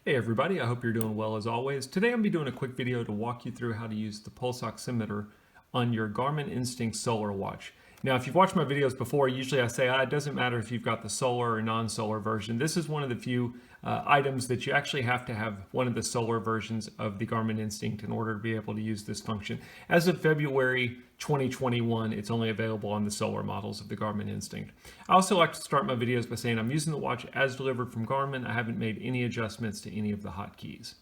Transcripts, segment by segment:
Hey everybody, I hope you're doing well as always. Today I'm going to be doing a quick video to walk you through how to use the pulse oximeter on your Garmin Instinct Solar watch. Now if you've watched my videos before, usually I say it doesn't matter if you've got the solar or non-solar version. This is one of the few items that you actually have to have one of the solar versions of the Garmin Instinct in order to be able to use this function. As of February 2021, it's only available on the solar models of the Garmin Instinct. I also like to start my videos by saying I'm using the watch as delivered from Garmin. I haven't made any adjustments to any of the hotkeys.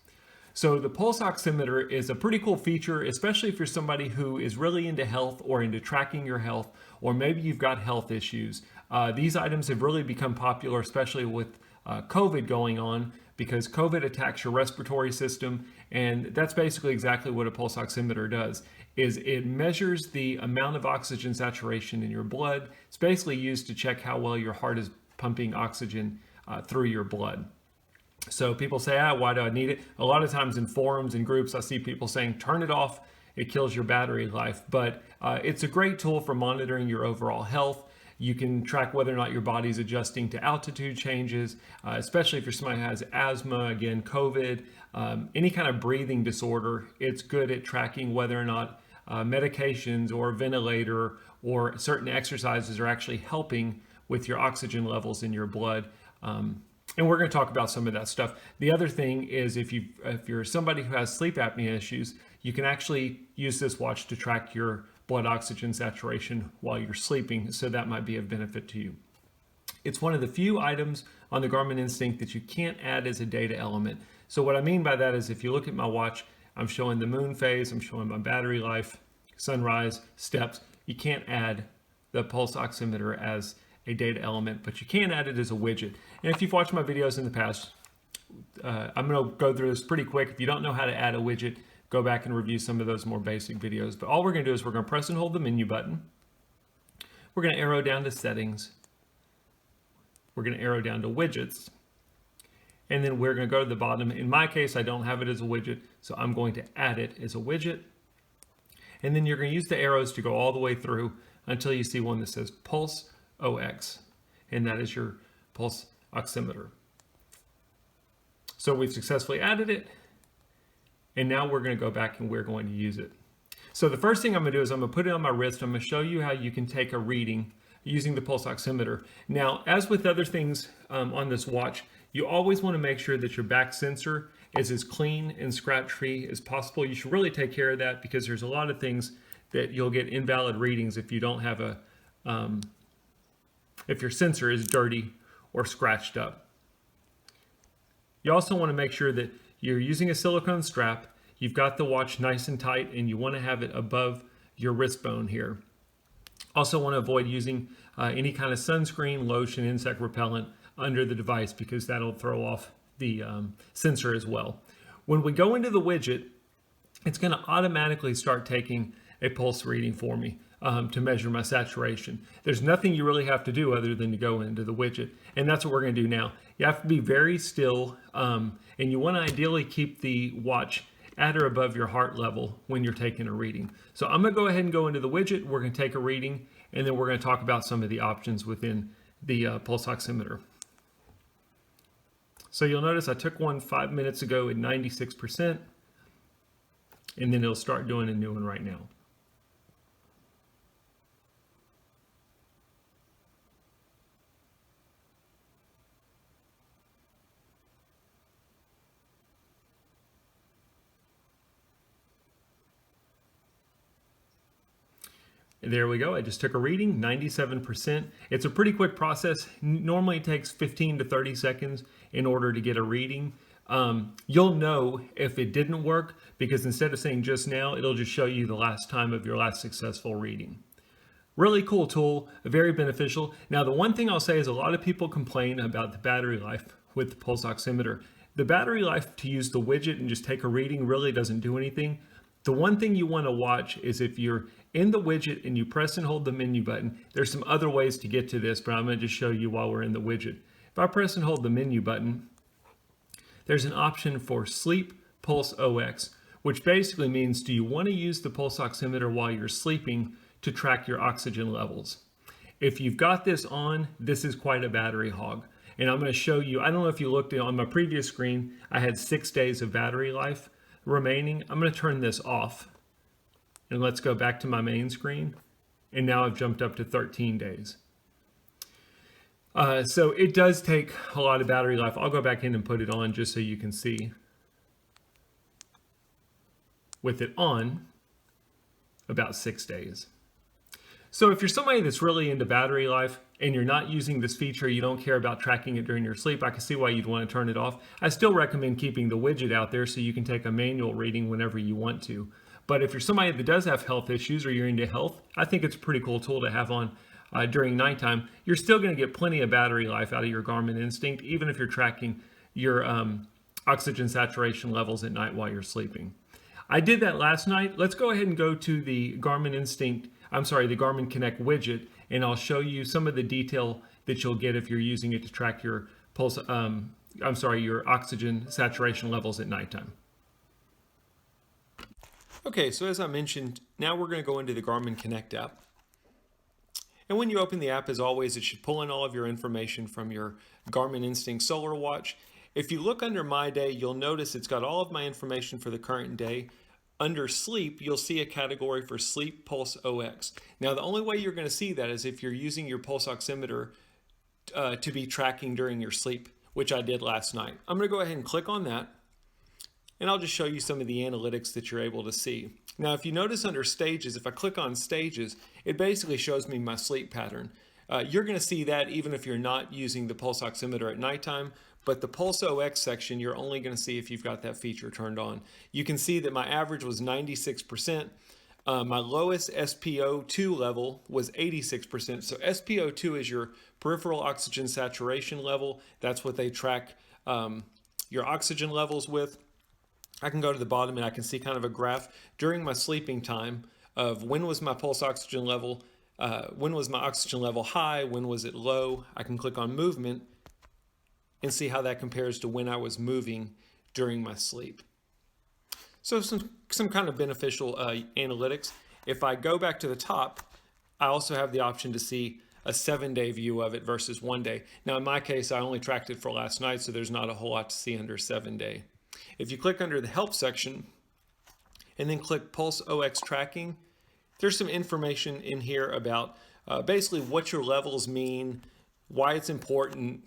So the pulse oximeter is a pretty cool feature, especially if you're somebody who is really into health or into tracking your health, or maybe you've got health issues. These items have really become popular, especially with COVID going on, because COVID attacks your respiratory system, and that's basically exactly what a pulse oximeter does. Is it measures the amount of oxygen saturation in your blood. It's basically used to check how well your heart is pumping oxygen through your blood. So people say, why do I need it? A lot of times in forums and groups, I see people saying, turn it off, it kills your battery life. But it's a great tool for monitoring your overall health. You can track whether or not your body's adjusting to altitude changes, especially if you're somebody who has asthma, again, COVID, any kind of breathing disorder. It's good at tracking whether or not medications or ventilator or certain exercises are actually helping with your oxygen levels in your blood. And we're going to talk about some of that stuff. The other thing is if you're somebody who has sleep apnea issues, you can actually use this watch to track your blood oxygen saturation while you're sleeping. So that might be of benefit to you. It's one of the few items on the Garmin Instinct that you can't add as a data element. So what I mean by that is if you look at my watch, I'm showing the moon phase, I'm showing my battery life, sunrise, steps. You can't add the pulse oximeter as a data element, but you can add it as a widget. And if you've watched my videos in the past, I'm going to go through this pretty quick. If you don't know how to add a widget, go back and review some of those more basic videos. But all we're going to do is we're going to press and hold the menu button. We're going to arrow down to settings. We're going to arrow down to widgets. And then we're going to go to the bottom. In my case, I don't have it as a widget, so I'm going to add it as a widget. And then you're going to use the arrows to go all the way through until you see one that says Pulse OX, and that is your pulse oximeter. So we've successfully added it, and now we're going to go back and we're going to use it. So the first thing I'm going to do is I'm going to put it on my wrist. I'm going to show you how you can take a reading using the pulse oximeter. Now, as with other things on this watch, you always want to make sure that your back sensor is as clean and scratch-free as possible. You should really take care of that because there's a lot of things that you'll get invalid readings if you don't have a if your sensor is dirty or scratched up. You also want to make sure that you're using a silicone strap, you've got the watch nice and tight, and you want to have it above your wrist bone here. Also want to avoid using any kind of sunscreen, lotion, insect repellent under the device because that'll throw off the sensor as well. When we go into the widget, it's going to automatically start taking a pulse reading for me. To measure my saturation. There's nothing you really have to do other than to go into the widget. And that's what we're going to do now. You have to be very still, and you want to ideally keep the watch at or above your heart level when you're taking a reading. So I'm going to go ahead and go into the widget. We're going to take a reading, and then we're going to talk about some of the options within the pulse oximeter. So you'll notice I took one 5 minutes ago at 96%, and then it'll start doing a new one right now. There we go. I just took a reading, 97%. It's a pretty quick process. Normally it takes 15 to 30 seconds in order to get a reading. You'll know if it didn't work because instead of saying just now, it'll just show you the last time of your last successful reading. Really cool tool, very beneficial. Now, the one thing I'll say is a lot of people complain about the battery life with the pulse oximeter. The battery life to use the widget and just take a reading really doesn't do anything. The one thing you want to watch is if you're in the widget and you press and hold the menu button, there's some other ways to get to this, but I'm going to just show you while we're in the widget. If I press and hold the menu button, there's an option for Sleep Pulse OX, which basically means do you want to use the pulse oximeter while you're sleeping to track your oxygen levels? If you've got this on, this is quite a battery hog. And I'm going to show you, I don't know if you looked on my previous screen, I had 6 days of battery life remaining. I'm going to turn this off. And let's go back to my main screen. And now I've jumped up to 13 days. So it does take a lot of battery life. I'll go back in and put it on just so you can see. With it on, about 6 days. So if you're somebody that's really into battery life and you're not using this feature, you don't care about tracking it during your sleep, I can see why you'd want to turn it off. I still recommend keeping the widget out there so you can take a manual reading whenever you want to. But if you're somebody that does have health issues or you're into health, I think it's a pretty cool tool to have on during nighttime. You're still going to get plenty of battery life out of your Garmin Instinct, even if you're tracking your oxygen saturation levels at night while you're sleeping. I did that last night. Let's go ahead and go to the Garmin the Garmin Connect widget, and I'll show you some of the detail that you'll get if you're using it to track your your oxygen saturation levels at nighttime. Okay, so as I mentioned, now we're going to go into the Garmin Connect app. And when you open the app, as always, it should pull in all of your information from your Garmin Instinct Solar Watch. If you look under My Day, you'll notice it's got all of my information for the current day. Under Sleep, you'll see a category for Sleep Pulse OX. Now, the only way you're going to see that is if you're using your pulse oximeter to be tracking during your sleep, which I did last night. I'm going to go ahead and click on that, and I'll just show you some of the analytics that you're able to see. Now, if you notice under Stages, if I click on Stages, it basically shows me my sleep pattern. You're going to see that even if you're not using the pulse oximeter at nighttime, but the Pulse OX section, you're only going to see if you've got that feature turned on. You can see that my average was 96%. My lowest SpO2 level was 86%. So SpO2 is your peripheral oxygen saturation level. That's what they track your oxygen levels with. I can go to the bottom and I can see kind of a graph during my sleeping time of when was my pulse oxygen level, when was my oxygen level high, when was it low. I can click on movement and see how that compares to when I was moving during my sleep. So some kind of beneficial analytics. If I go back to the top, I also have the option to see a 7-day view of it versus 1 day. Now in my case, I only tracked it for last night, so there's not a whole lot to see under 7-day. If you click under the help section and then click Pulse OX tracking, there's some information in here about basically what your levels mean, why it's important,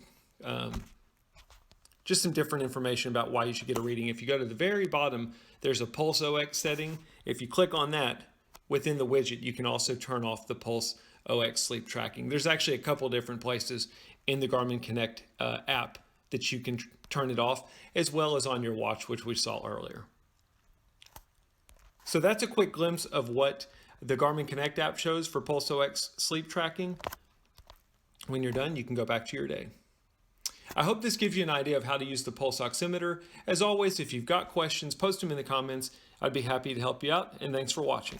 just some different information about why you should get a reading. If you go to the very bottom, there's a Pulse OX setting. If you click on that within the widget, you can also turn off the Pulse OX sleep tracking. There's actually a couple different places in the Garmin Connect app that you can turn it off, as well as on your watch, which we saw earlier. So that's a quick glimpse of what the Garmin Connect app shows for Pulse OX sleep tracking. When you're done, you can go back to your day. I hope this gives you an idea of how to use the pulse oximeter. As always, if you've got questions, post them in the comments. I'd be happy to help you out, and thanks for watching.